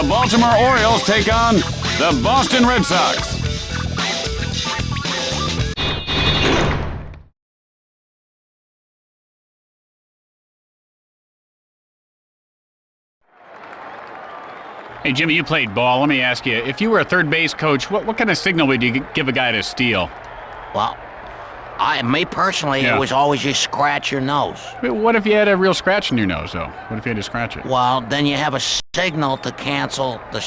Baltimore Orioles take on the Boston Red Sox. Hey, Jimmy, you played ball. Let me ask you, if you were a third base coach, what kind of signal would you give a guy to steal? Well, me personally, Yeah. it was always just scratch your nose. But what if you had a real scratch in your nose, though? What if you had to scratch it? Well, then you have a signal to cancel the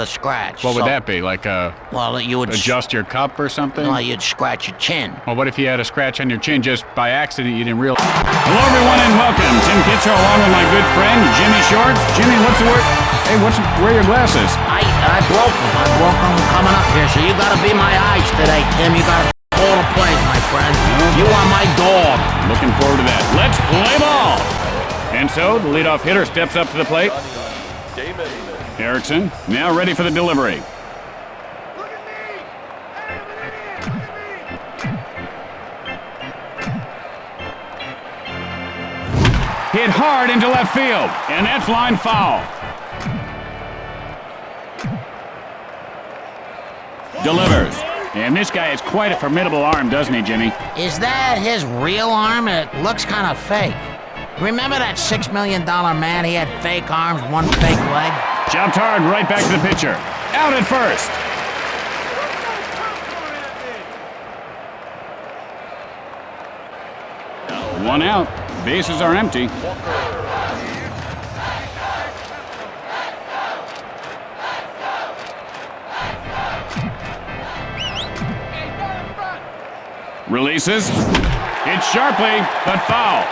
scratch. What would that be? Like Well, you would adjust your cup or something? No, you'd scratch your chin. Well, what if you had a scratch on your chin just by accident you didn't realize? Hello, everyone, and welcome. Tim Kitzer along with my good friend, Jimmy Shorts. Jimmy, what's the word? Hey, where are your glasses? I broke them. I broke them coming up here, so you gotta be my eyes today, Tim. You gotta call the plays, my friend. You are my dog. Looking forward to that. Let's play ball. And so, the leadoff hitter steps up to the plate. Erickson, now ready for the delivery. Hit hard into left field, and that's line foul. Delivers. And this guy has quite a formidable arm, doesn't he, Jimmy? Is that his real arm? It looks kind of fake. Remember that $6 million man? He had fake arms, one fake leg. Chopped hard, right back to the pitcher. Out at first. One out. Bases are empty. Releases. Hits sharply, but foul.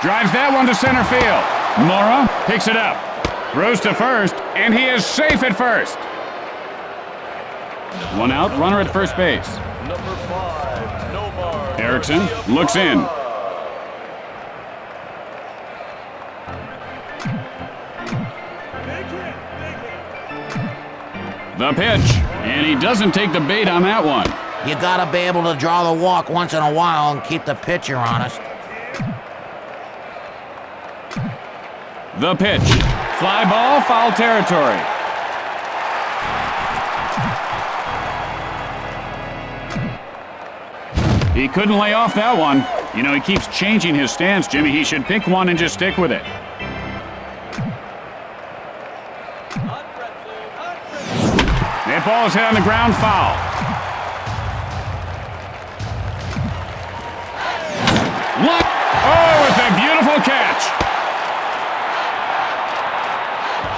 Drives that one to center field. Mora picks it up. Throws to first, and he is safe at first. One out, runner at first base. Erickson looks in. The pitch, and he doesn't take the bait on that one. You gotta be able to draw the walk once in a while and keep the pitcher honest. The pitch. Fly ball, foul territory. He couldn't lay off that one. You know, he keeps changing his stance, Jimmy. He should pick one and just stick with it. That ball is hit on the ground, foul. What? Oh, it's a beautiful catch.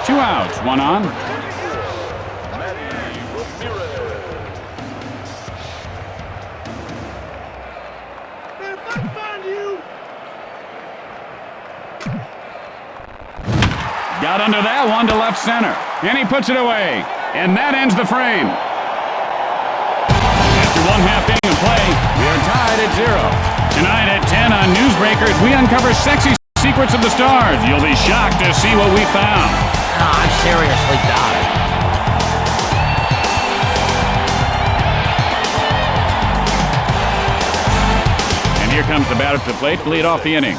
2 outs, one on. Got under that one to left center, and he puts it away, and that ends the frame. After 1/2 inning of play, we are tied at 0. Tonight at 10 on Newsbreakers, we uncover sexy secrets of the stars. You'll be shocked to see what we found. No, I seriously doubt it. And here comes the batter to the plate to lead off the inning.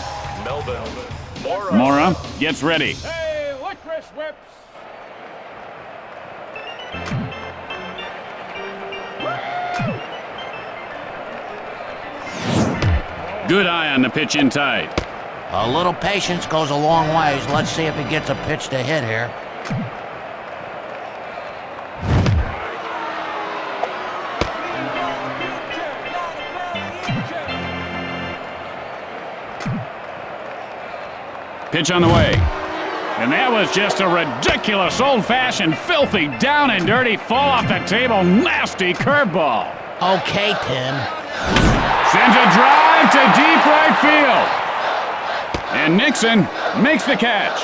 Mora gets ready. Good eye on the pitch inside. A little patience goes a long ways. Let's see if he gets a pitch to hit here. Pitch on the way. And that was just a ridiculous, old-fashioned, filthy, down and dirty, fall off the table, nasty curveball. Okay, Tim. Sends a drive to deep right field. And Nixon makes the catch.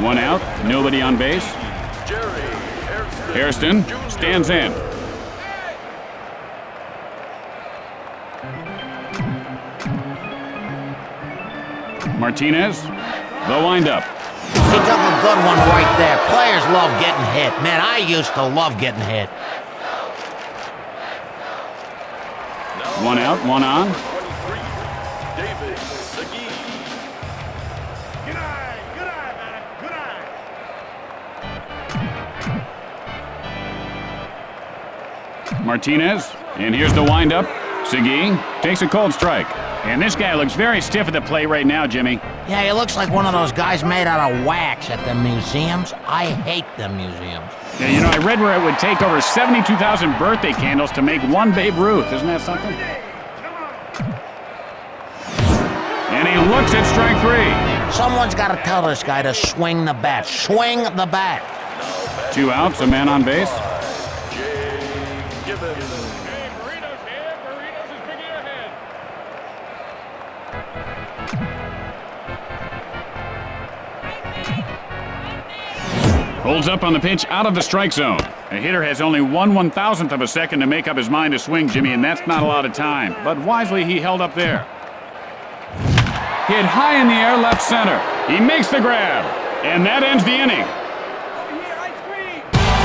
1 out, nobody on base. Hairston stands in. Martinez, the windup. He took a good one right there. Players love getting hit. Man, I used to love getting hit. 1 out, 1 on. Good eye, man. Good eye. Martinez, and here's the windup. Segui takes a cold strike. And this guy looks very stiff at the plate right now, Jimmy. Yeah, he looks like one of those guys made out of wax at the museums. I hate them museums. Yeah, you know, I read where it would take over 72,000 birthday candles to make one Babe Ruth. Isn't that something? And he looks at strike 3. Someone's got to tell this guy to swing the bat. Swing the bat. 2 outs, a man on base. Holds up on the pitch out of the strike zone. A hitter has only 1/1000th of a second to make up his mind to swing, Jimmy, and that's not a lot of time. But wisely, he held up there. Hit high in the air, left center. He makes the grab, and that ends the inning.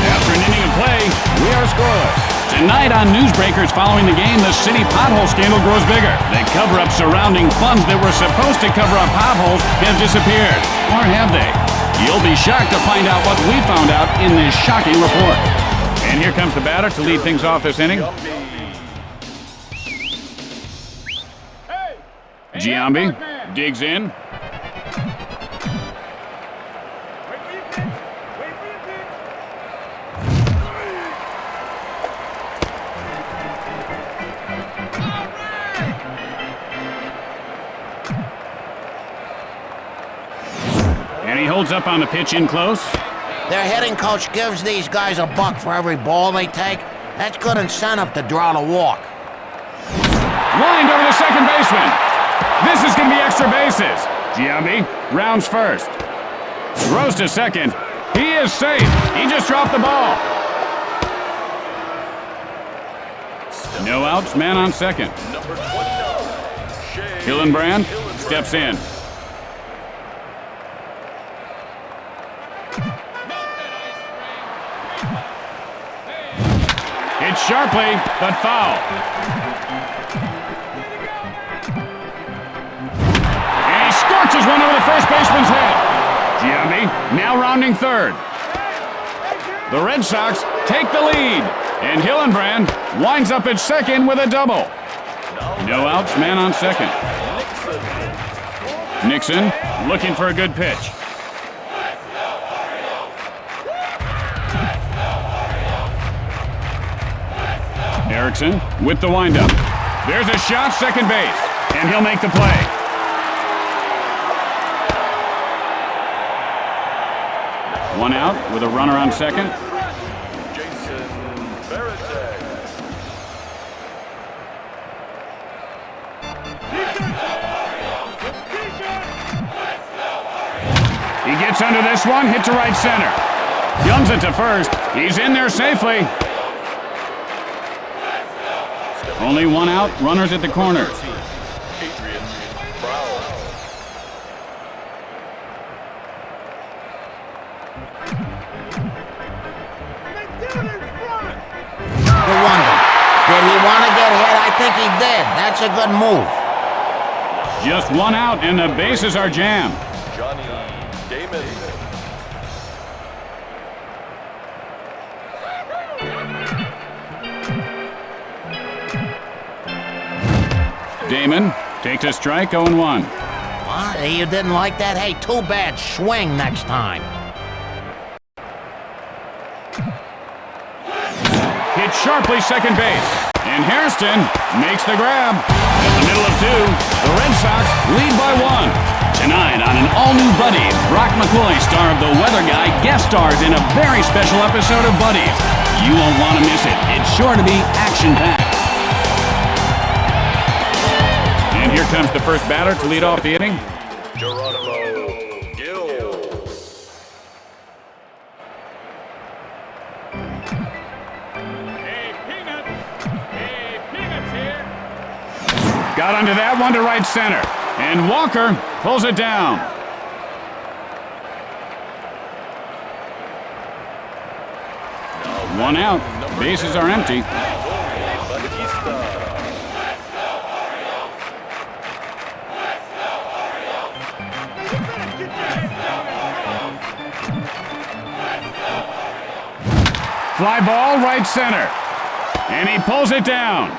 After an inning of play, we are scoreless. Tonight on Newsbreakers following the game, the city pothole scandal grows bigger. The cover-up surrounding funds that were supposed to cover up potholes have disappeared. Or have they? You'll be shocked to find out what we found out in this shocking report. And here comes the batter to lead things off this inning. Giambi digs in. And he holds up on the pitch in close. Their hitting coach gives these guys $1 for every ball they take. That's good incentive to draw the walk. Lined over the second baseman. This is going to be extra bases. Giambi rounds first. Throws to second. He is safe. He just dropped the ball. No outs, man on second. Hillenbrand steps in. Hit sharply, but foul. And he scorches one over the first baseman's head. Giambi now rounding third. The Red Sox take the lead, and Hillenbrand winds up at second with a double. No outs, man on second. Nixon looking for a good pitch. Erickson with the windup. There's a shot, second base, and he'll make the play. One out with a runner on second. He gets under this one, hit to right center. Guns it to first. He's in there safely. Only one out, runners at the corners. You wonder, did he want to get hit? I think he did. That's a good move. Just one out, and the bases are jammed. Damon takes a strike, 0-1. What? You didn't like that? Hey, too bad. Swing next time. Hit sharply second base. And Hairston makes the grab. At the middle of 2, the Red Sox lead by 1. Tonight on an all-new Buddies, Brock McCoy, star of The Weather Guy, guest stars in a very special episode of Buddies. You won't want to miss it. It's sure to be action-packed. And here comes the first batter to lead off the inning. Got under that one to right center. And Walker pulls it down. One out. Bases are empty. Fly ball right center. And he pulls it down.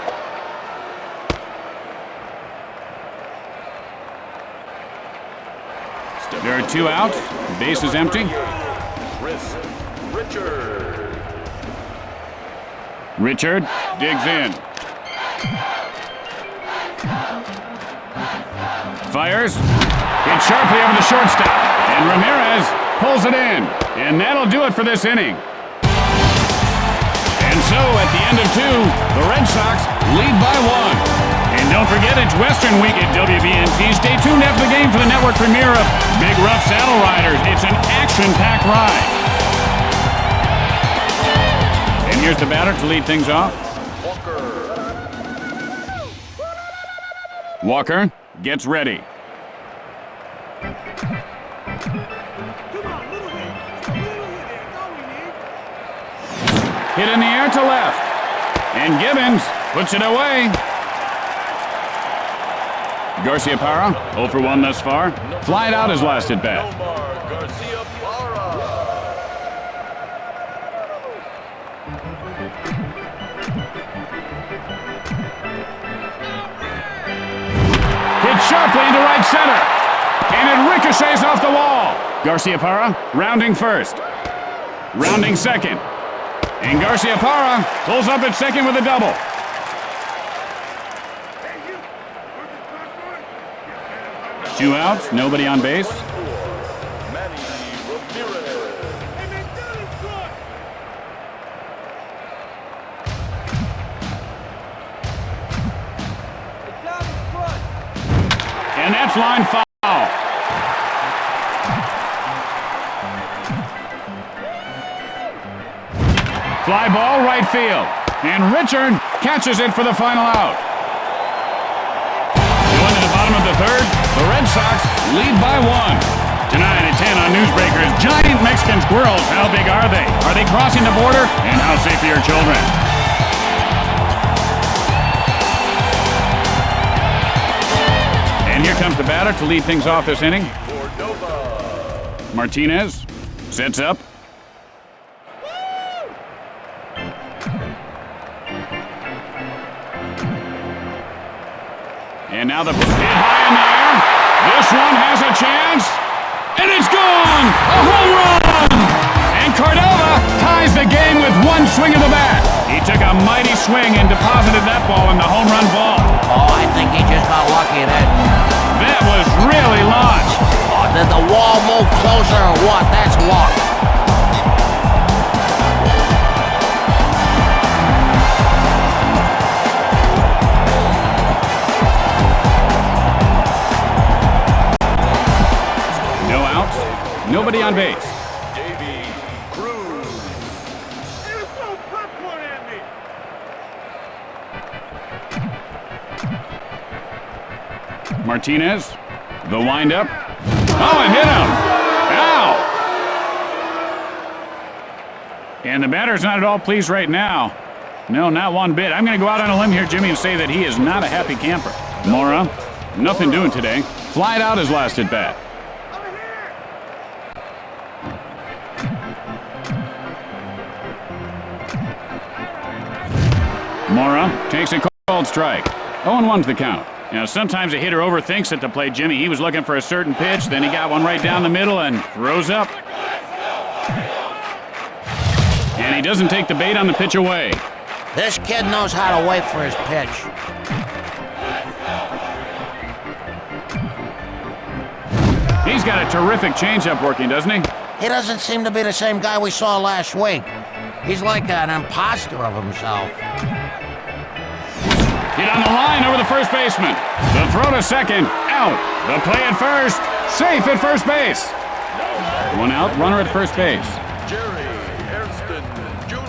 There are 2 outs. Base is empty. Richard digs in. Fires. Hit sharply over the shortstop. And Ramirez pulls it in. And that'll do it for this inning. And so, at the end of 2, the Red Sox lead by 1. And don't forget, it's Western Week at WBNT. Stay tuned after the game for the network premiere of Big Rough Saddle Riders. It's an action-packed ride. And here's the batter to lead things off. Walker gets ready. Hit in the air to left. And Gibbons puts it away. Garciaparra, 0 for 1 thus far. Flied out his last at bat. Hit sharply into right center. And it ricochets off the wall. Garciaparra rounding first. Rounding second. And Garciaparra pulls up at second with a double. Two outs, nobody on base. And that's line foul. Fly ball right field. And Richard catches it for the final out. Going to the bottom of the third, the Red Sox lead by 1. Tonight at 10 on Newsbreakers, giant Mexican squirrels. How big are they? Are they crossing the border? And how safe are your children? And here comes the batter to lead things off this inning. Martinez sets up. And now the hit high in the air. This one has a chance. And it's gone! A home run! And Cordova ties the game with one swing of the bat. He took a mighty swing and deposited that ball in the home run vault. Oh, I think he just got lucky there. That was really launched. Oh, did the wall move closer or what? That's luck. Nobody on base. Martinez, the windup. Oh, it hit him! Ow! And the batter's not at all pleased right now. No, not one bit. I'm going to go out on a limb here, Jimmy, and say that he is not a happy camper. Mora, nothing doing today. Flied out his last at bat. Mora takes a called strike. 0-1's the count. Now, sometimes a hitter overthinks at the plate, Jimmy. He was looking for a certain pitch, then he got one right down the middle and throws up. And he doesn't take the bait on the pitch away. This kid knows how to wait for his pitch. He's got a terrific changeup working, doesn't he? He doesn't seem to be the same guy we saw last week. He's like an imposter of himself. Hit on the line over the first baseman. The throw to second, out. The play at first, safe at first base. One out, runner at first base. Jerry Hairston Jr.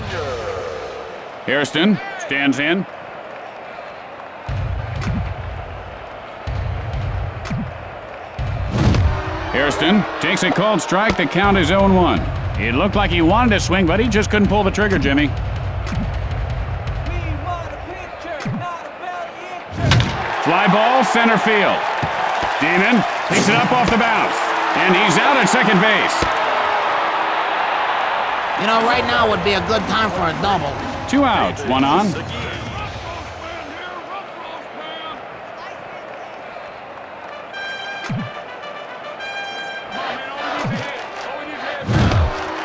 Hairston stands in. Hairston takes a called strike. The count is 0-1. It looked like he wanted to swing, but he just couldn't pull the trigger, Jimmy. Fly ball, center field. Damon picks it up off the bounce. And he's out at second base. You know, right now would be a good time for a double. 2 outs, 1 on.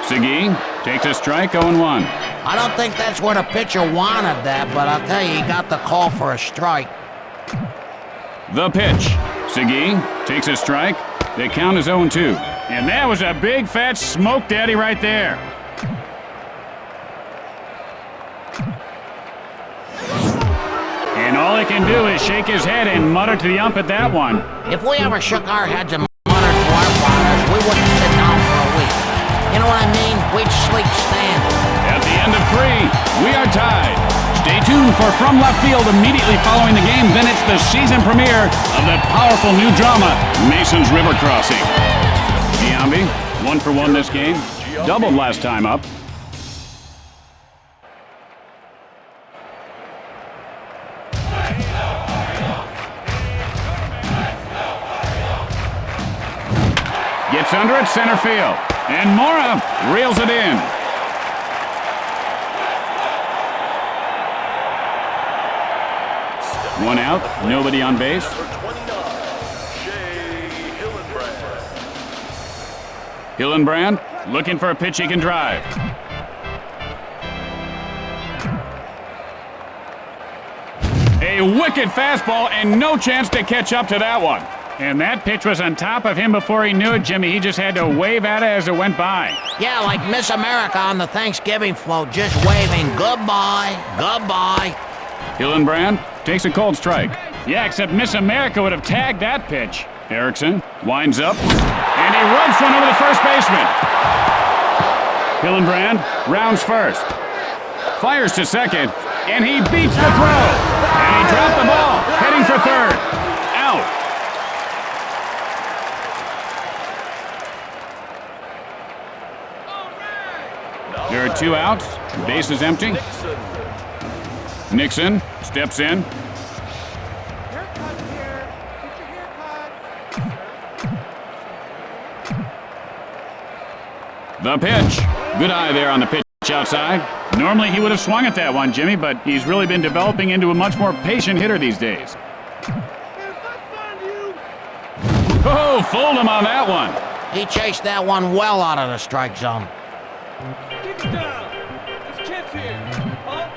Segui takes a strike, 0-1. I don't think that's where the pitcher wanted that, but I'll tell you, he got the call for a strike. The pitch. Segui takes a strike. The count is 0-2. And that was a big fat smoke daddy right there. And all he can do is shake his head and mutter to the ump at that one. If we ever shook our heads and muttered to our fathers, we wouldn't sit down for a week. You know what I mean? We'd sleep standing. At the end of 3, we are tied. Stay tuned for From Left Field immediately following the game. Then it's the season premiere of that powerful new drama, Mason's River Crossing. Giambi, 1 for 1 this game. Doubled last time up. Gets under at center field. And Mora reels it in. One out, nobody on base. Hillenbrand looking for a pitch he can drive. A wicked fastball and no chance to catch up to that one. And that pitch was on top of him before he knew it, Jimmy. He just had to wave at it as it went by. Yeah, like Miss America on the Thanksgiving float, just waving goodbye, goodbye. Hillenbrand takes a cold strike. Yeah, except Miss America would have tagged that pitch. Erickson winds up, and he runs one over the first baseman. Hillenbrand rounds first. Fires to second, and he beats the throw. And he dropped the ball, heading for third. Out. There are 2 outs. Base is empty. Nixon steps in. The pitch. Good eye there on the pitch outside. Normally he would have swung at that one, Jimmy, but he's really been developing into a much more patient hitter these days. Oh, fooled him on that one. He chased that one well out of the strike zone. Keep it down. There's kids here. Huh?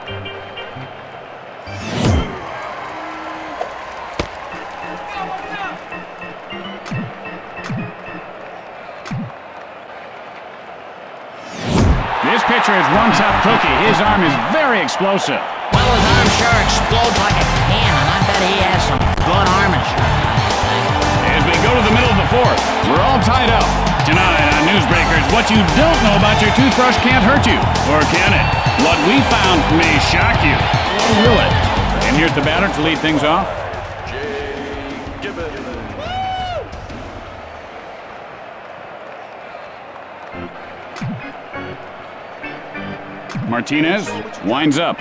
This pitcher is one tough cookie. His arm is very explosive. Well, his arm sure explodes like a cannon. I bet he has some good arm insurance. As we go to the middle of the 4th, we're all tied up. Tonight on Newsbreakers, what you don't know about your toothbrush can't hurt you. Or can it? What we found may shock you. Or will it? And here's the batter to lead things off. Martinez winds up.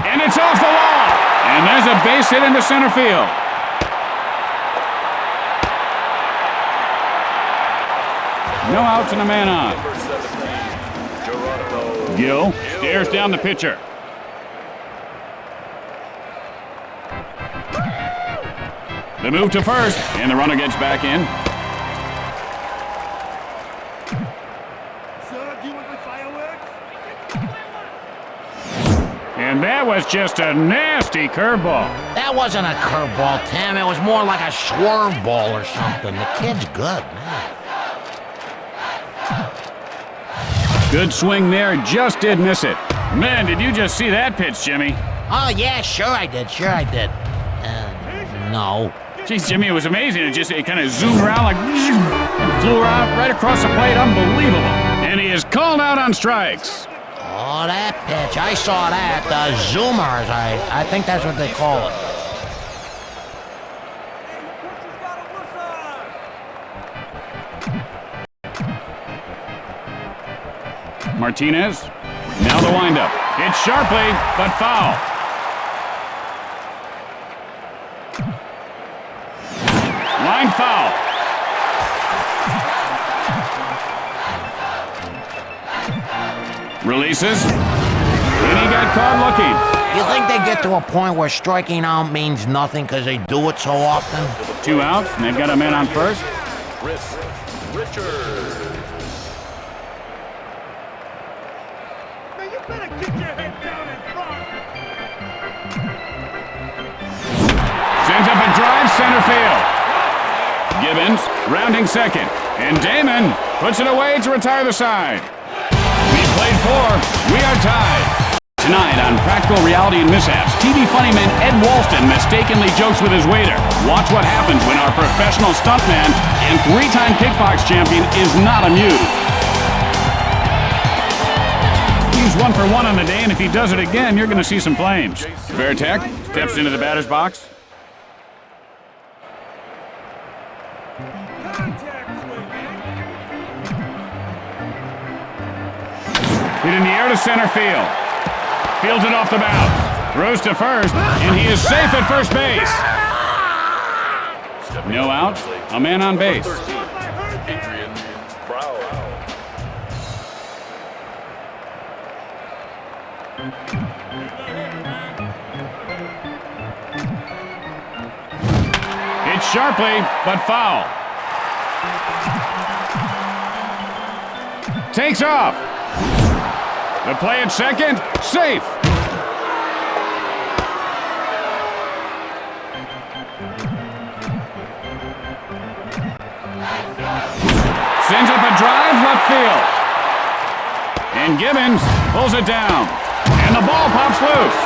And it's off the wall. And there's a base hit into center field. No outs and a man on. Gill stares down the pitcher. The move to first, and the runner gets back in. And that was just a nasty curveball. That wasn't a curveball, Tim. It was more like a swerve ball or something. The kid's good, man. Good swing there, just did miss it. Man, did you just see that pitch, Jimmy? Oh, yeah, sure I did. No. Jeez, Jimmy, it was amazing. It kind of zoomed around like and flew around right across the plate. Unbelievable. And he is called out on strikes. Oh, that pitch. I saw that. The zoomers, I think that's what they call it. Martinez, now the windup. Hits sharply, but foul. Line foul. Releases. And he got caught looking. You think they get to a point where striking out means nothing because they do it so often? 2 outs, and they've got a man on first. Chris Richards. Man, you better get your head down in front. Sends up a drive center field. Gibbons rounding second. And Damon puts it away to retire the side. We played 4. We are tied. Tonight on Practical Reality and Mishaps, TV funnyman Ed Walston mistakenly jokes with his waiter. Watch what happens when our professional stuntman and 3-time kickbox champion is not amused. He's 1 for 1 on the day, and if he does it again, you're going to see some flames. Veritek steps into the batter's box. Hit in the air to center field. Fields it off the bounce. Throws to first, and he is safe at first base. No outs, a man on base. Adrian Brown. Hit sharply, but foul. Takes off. The play at second, safe. Sends up a drive left field. And Gibbons pulls it down. And the ball pops loose.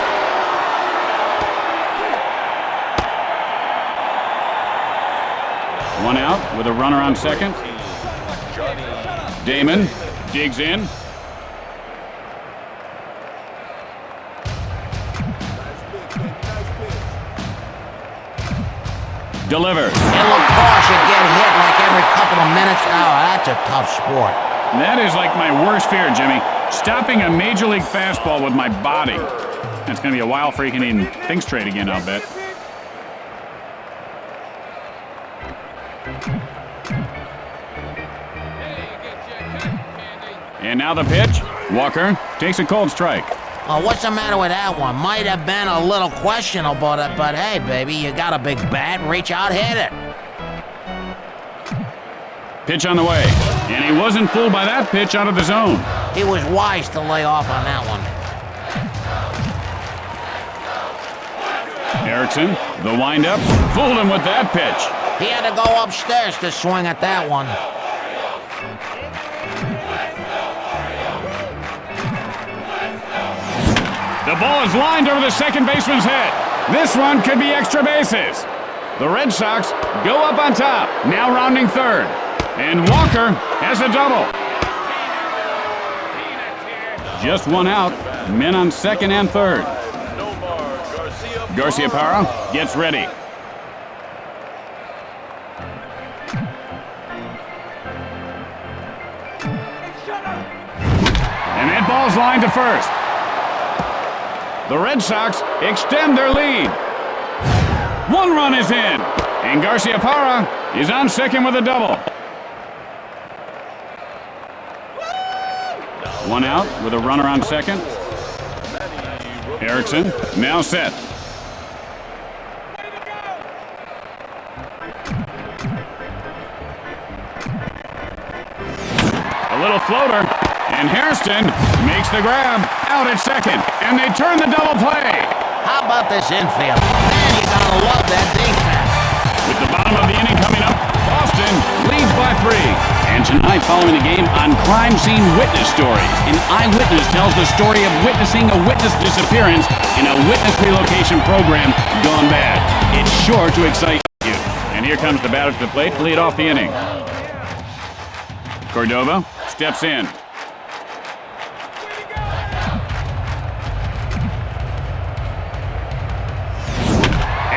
One out with a runner on second. Damon digs in. Delivers. And lacrosse, you get hit like every couple of minutes. Oh, that's a tough sport. That is like my worst fear, Jimmy. Stopping a major league fastball with my body. It's going to be a while for he can even think straight again, I'll bet. And now the pitch. Walker takes a cold strike. What's the matter with that one? Might have been a little questionable, but hey, baby, you got a big bat. Reach out, hit it. Pitch on the way. And he wasn't fooled by that pitch out of the zone. He was wise to lay off on that one. Erickson, the windup, fooled him with that pitch. He had to go upstairs to swing at that one. The ball is lined over the second baseman's head. This one could be extra bases. The Red Sox go up on top, now rounding third. And Walker has a double. Just 1 out, men on second and third. Garcia Parra gets ready. And that ball's lined to first. The Red Sox extend their lead. 1 run is in, and Garcia Parra is on second with a double. 1 out with a runner on second. Erickson now set. A little floater, and Hairston makes the grab out at second, and they turn the double play. How about this infield? Man, you gotta love that defense. With the bottom of the inning coming up, Boston leads by 3. And tonight, following the game, on Crime Scene Witness Stories, an eyewitness tells the story of witnessing a witness disappearance in a witness relocation program gone bad. It's sure to excite you. And here comes the batter to the plate to lead off the inning. Cordova steps in.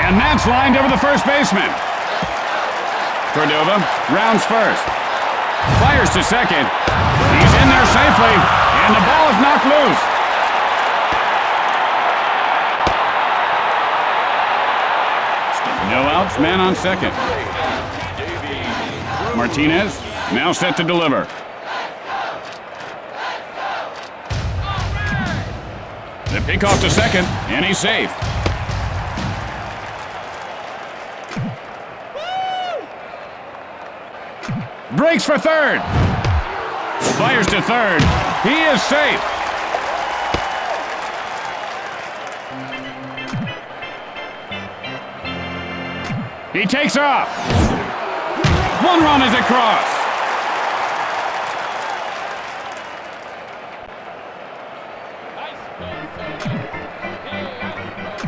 And that's lined over the first baseman. Cordova rounds first. Fires to second. He's in there safely, and the ball is knocked loose. No outs, man on second. Martinez now set to deliver. Pick off to second, and he's safe. Breaks for third. Fires to third. He is safe. He takes off. One run is across.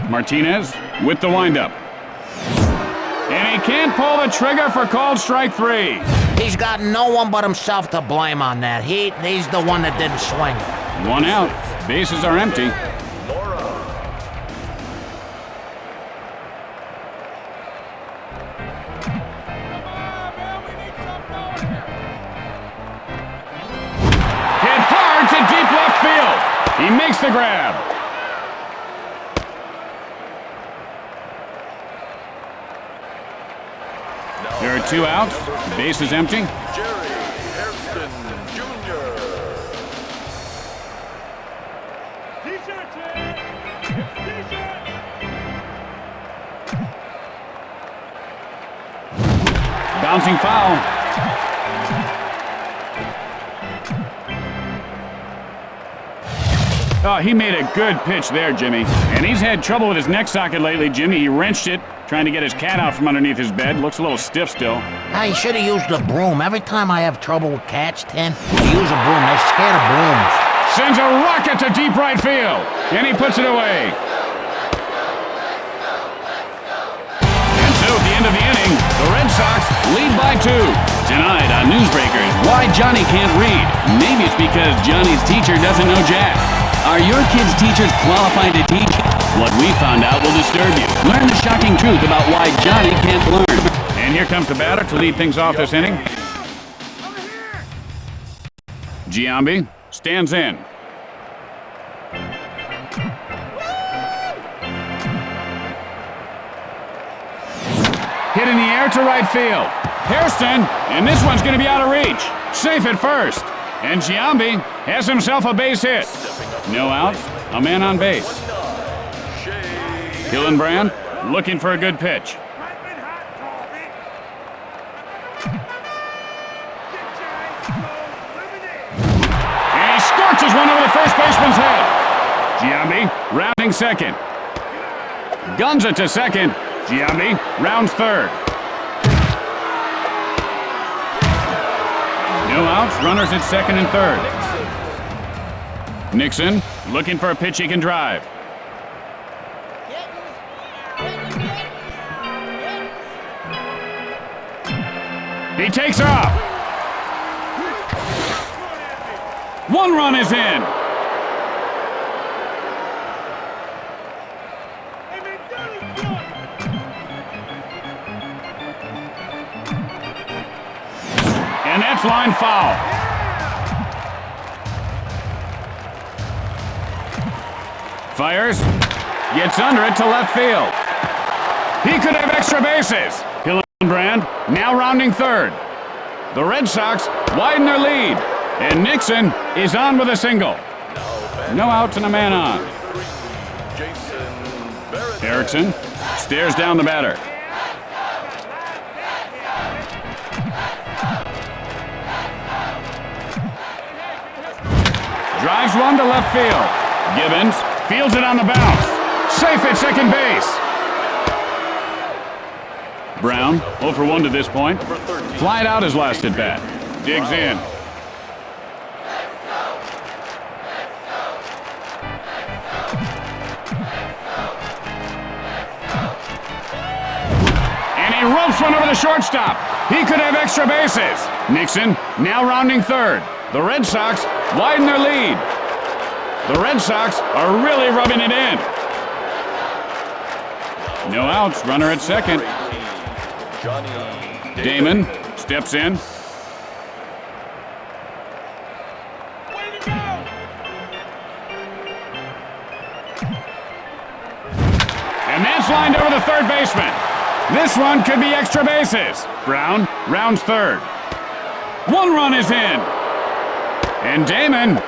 Martinez with the windup. And he can't pull the trigger for called strike 3. He's got no one but himself to blame on that. He's the one that didn't swing. 1 out. Bases are empty. Hit hard to deep left field. He makes the grab. There are 2 outs. Base is empty. Jerry Hairston Jr. T-shirt, Ted. T-shirt. Bouncing foul. Oh, he made a good pitch there, Jimmy. And he's had trouble with his neck socket lately, Jimmy. He wrenched it, trying to get his cat out from underneath his bed. Looks a little stiff still. I should have used a broom. Every time I have trouble with cats, Tim, I use a broom. They're scared of brooms. Sends a rocket to deep right field. And he puts it away. And so at the end of the inning, the Red Sox lead by 2. Tonight on Newsbreakers, why Johnny can't read. Maybe it's because Johnny's teacher doesn't know jack. Are your kids' teachers qualified to teach? What we found out will disturb you. Learn the shocking truth about why Johnny can't learn. And here comes the batter to lead things off this inning. Giambi stands in. Hit in the air to right field. Hairston, and this one's going to be out of reach. Safe at first. And Giambi has himself a base hit. No outs, a man on base. Hillenbrand looking for a good pitch. And he scorches one over the first baseman's head. Giambi rounding second. Guns it to second. Giambi rounds third. No outs, runners at second and third. Nixon looking for a pitch he can drive. He takes off. 1 run is in. And that's line foul. Fires. Gets under it to left field. He could have extra bases. Hillenbrand now rounding third. The Red Sox widen their lead. And Nixon is on with a single. No outs and a man on. Erickson stares down the batter. Drives one to left field. Gibbons fields it on the bounce. Safe at second base. Brown, 0 for 1 to this point. Flied out his last at bat. Digs in. And he ropes one over the shortstop. He could have extra bases. Nixon now rounding third. The Red Sox widen their lead. The Red Sox are really rubbing it in. No outs, runner at second. Damon steps in. And that's lined over the third baseman. This one could be extra bases. Brown rounds third. 1 run is in. And Damon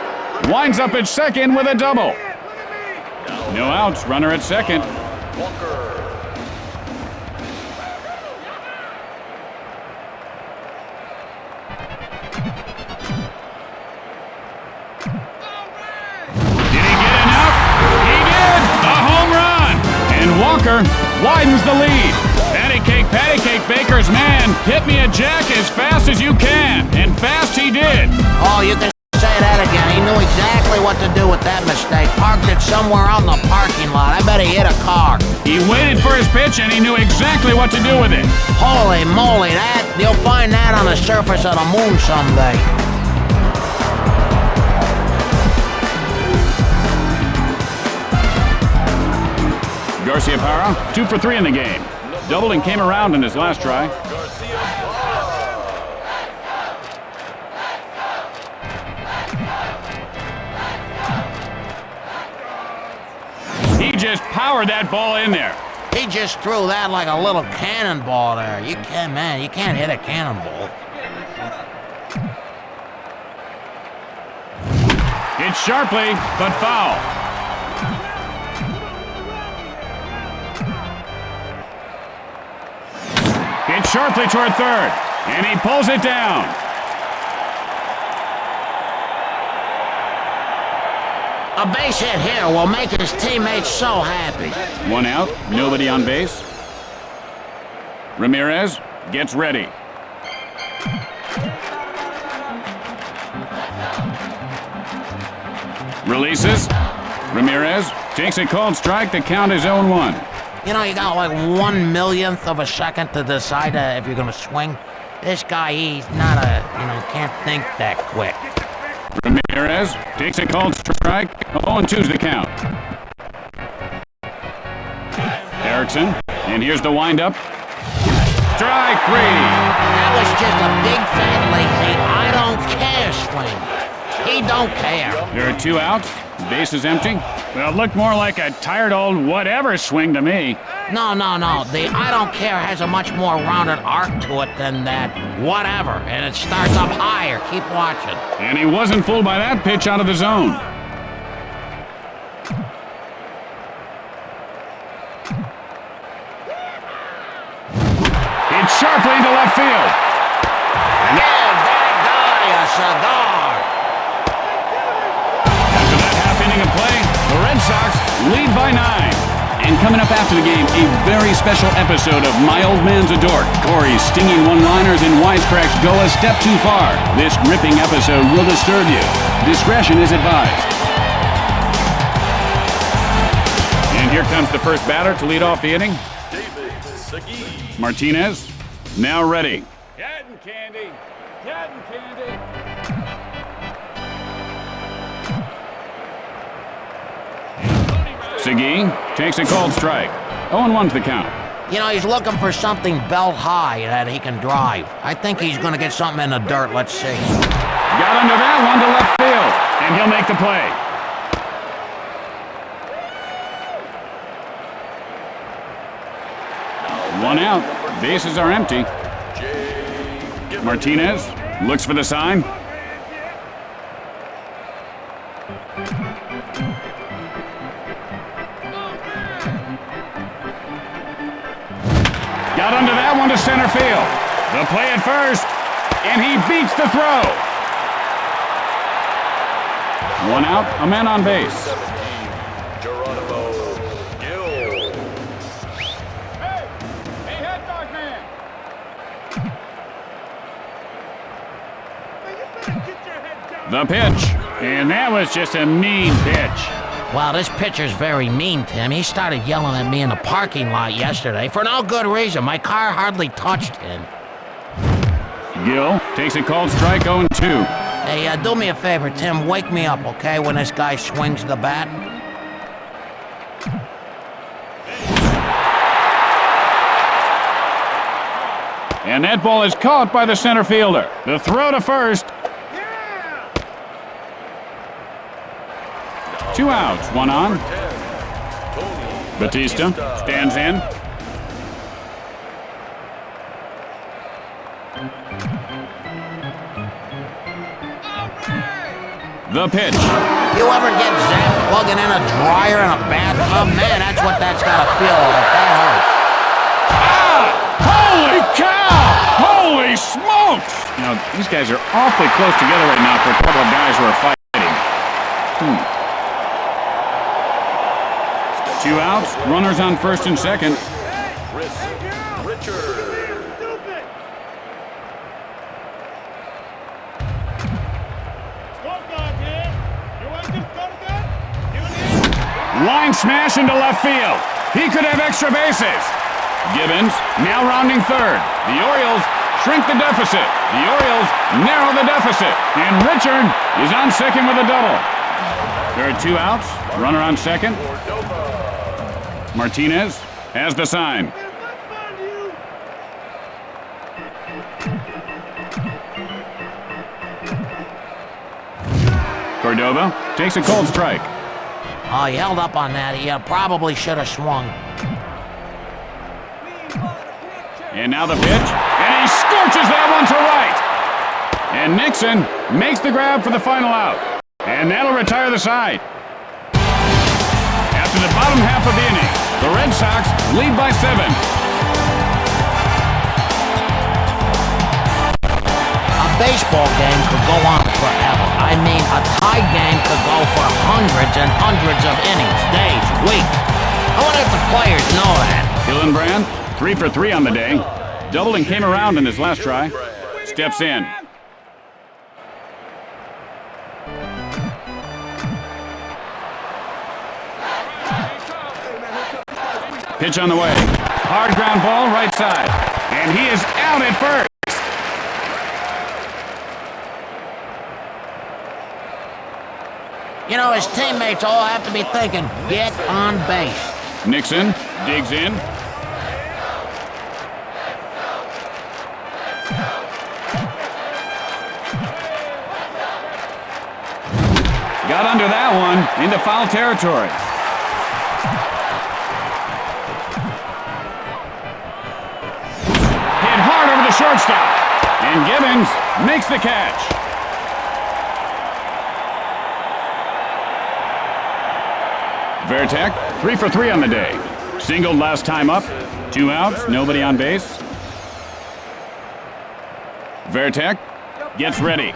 winds up at second with a double. No outs, runner at second. Walker. Did he get enough? He did! A home run! And Walker widens the lead. Patty cake, Baker's man. Hit me a jack as fast as you can. And fast he did. Oh, you can say that again. He knew exactly what to do with that mistake. Parked it somewhere out in the parking lot. I bet he hit a car. He waited for his pitch and he knew exactly what to do with it. Holy moly, you'll find that on the surface of the moon someday. Garcia Parra, 2 for 3 in the game. Doubled and came around in his last try. He just powered that ball in there. He just threw that like a little cannonball there. You can't hit a cannonball. Hit sharply, but foul. Hit sharply toward third, and he pulls it down. A base hit here will make his teammates so happy. 1 out, nobody on base. Ramirez gets ready. Releases. Ramirez takes a called strike. The count is 0-1. You know, you got like 1/1,000,000th of a second to decide if you're gonna swing. This guy, he's not can't think that quick. Ramirez takes a called strike. 0-2's the count. Erickson, and here's the windup. Strike 3. That was just a big fat lazy I don't care swing. He don't care. There are 2 outs. Base is empty. Well, it looked more like a tired old whatever swing to me. No. The I don't care has a much more rounded arc to it than that whatever. And it starts up higher. Keep watching. And he wasn't fooled by that pitch out of the zone. Hit sharply into left field. Give that guy a cigar. After that half inning of play, the Red Sox lead by 9. And coming up after the game, a very special episode of My Old Man's a Dork. Corey's stinging one-liners and wisecracks go a step too far. This gripping episode will disturb you. Discretion is advised. And here comes the first batter to lead off the inning. David Segui. Martinez, now ready. Cotton candy. Cotton candy. Segui takes a called strike. 0-1's the count. You know, he's looking for something belt high that he can drive. I think he's going to get something in the dirt. Let's see. Got under that one to left field, and he'll make the play. One out. Bases are empty. Martinez looks for the sign. Got under that one to center field. The play at first, and he beats the throw. 1 out, a man on base. 17, Geronimo Gill. Hey, head dog man. Hey, you better get your head down. The pitch, and that was just a mean pitch. Wow, this pitcher's very mean, Tim. He started yelling at me in the parking lot yesterday for no good reason. My car hardly touched him. Gill takes a called strike, 0-2. Hey, do me a favor, Tim. Wake me up, okay, when this guy swings the bat? And that ball is caught by the center fielder. The throw to first. 2 outs, 1 on. Batista stands in. The pitch. You ever get zapped plugging in a dryer in a bathtub? Man, that's what that's gotta feel like. That hurts. Holy cow! Holy smokes! Now, these guys are awfully close together right now for a couple of guys who are fighting. 2 outs, runners on first and second. Chris Richard. Line smash into left field. He could have extra bases. Gibbons now rounding third. The Orioles shrink the deficit. The Orioles narrow the deficit. And Richard is on second with a double. There are 2 outs. Runner on second. Martinez has the sign. Cordova takes a cold strike. Oh, he held up on that. He probably should have swung. And now the pitch. And he scorches that one to right. And Nixon makes the grab for the final out. And that'll retire the side. After the bottom half of the inning, the Red Sox lead by 7. A baseball game could go on forever. I mean, a tie game could go for hundreds and hundreds of innings, days, weeks. I wonder if the players know that. Hillenbrand, 3 for 3 on the day. Doubled and came around in his last try. Steps in. Pitch on the way. Hard ground ball, right side. And he is out at first. You know, his teammates all have to be thinking, get on base. Nixon digs in. Got under that one into foul territory. Hit hard over the shortstop. And Gibbons makes the catch. Vertek, 3 for 3 on the day. Singled last time up. 2 outs, nobody on base. Vertek gets ready.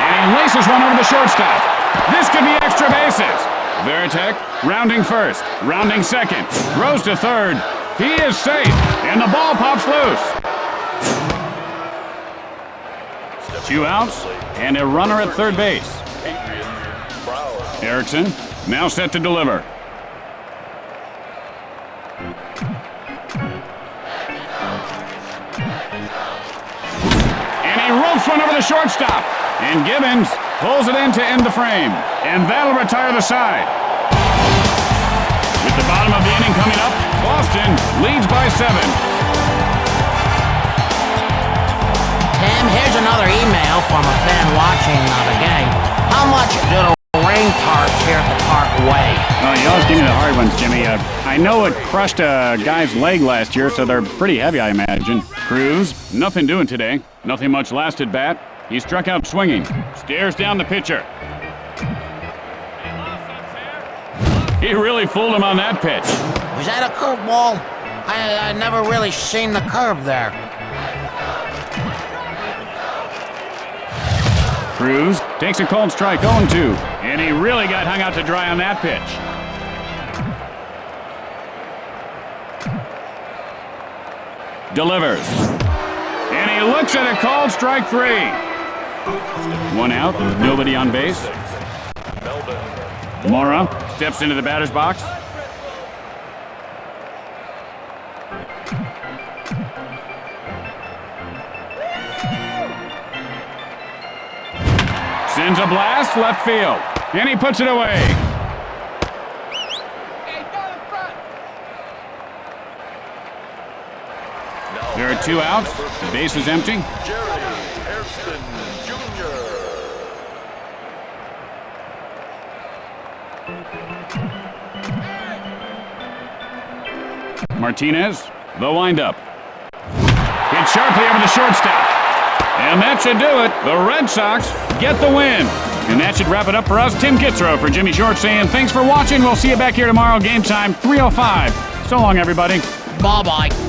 And he laces one over the shortstop. This could be extra bases. Vertek rounding first, rounding second, throws to third. He is safe, and the ball pops loose. 2 outs, and a runner at third base. Erickson now set to deliver. And he ropes one over the shortstop. And Gibbons pulls it in to end the frame. And that'll retire the side. With the bottom of the inning coming up, Boston leads by 7. Tim, here's another email from a fan watching the game. How much do the rain tarps here at the park weigh? Oh, you always give me the hard ones, Jimmy. I know it crushed a guy's leg last year, so they're pretty heavy, I imagine. Cruz, nothing doing today. Nothing much last at bat. He struck out swinging. Stares down the pitcher. He really fooled him on that pitch. Was that a curveball? I never really seen the curve there. Cruz takes a cold strike, 0-2. And he really got hung out to dry on that pitch. Delivers. And he looks at a called strike 3. 1 out, nobody on base. Mora steps into the batter's box. Sends a blast left field, and he puts it away. There are 2 outs. The base is empty. Jerry Hairston Jr. Martinez, the windup. Pitch sharply over the shortstop. And that should do it. The Red Sox get the win. And that should wrap it up for us. Tim Kitzrow for Jimmy Short saying thanks for watching. We'll see you back here tomorrow. Game time, 3:05. So long, everybody. Bye-bye.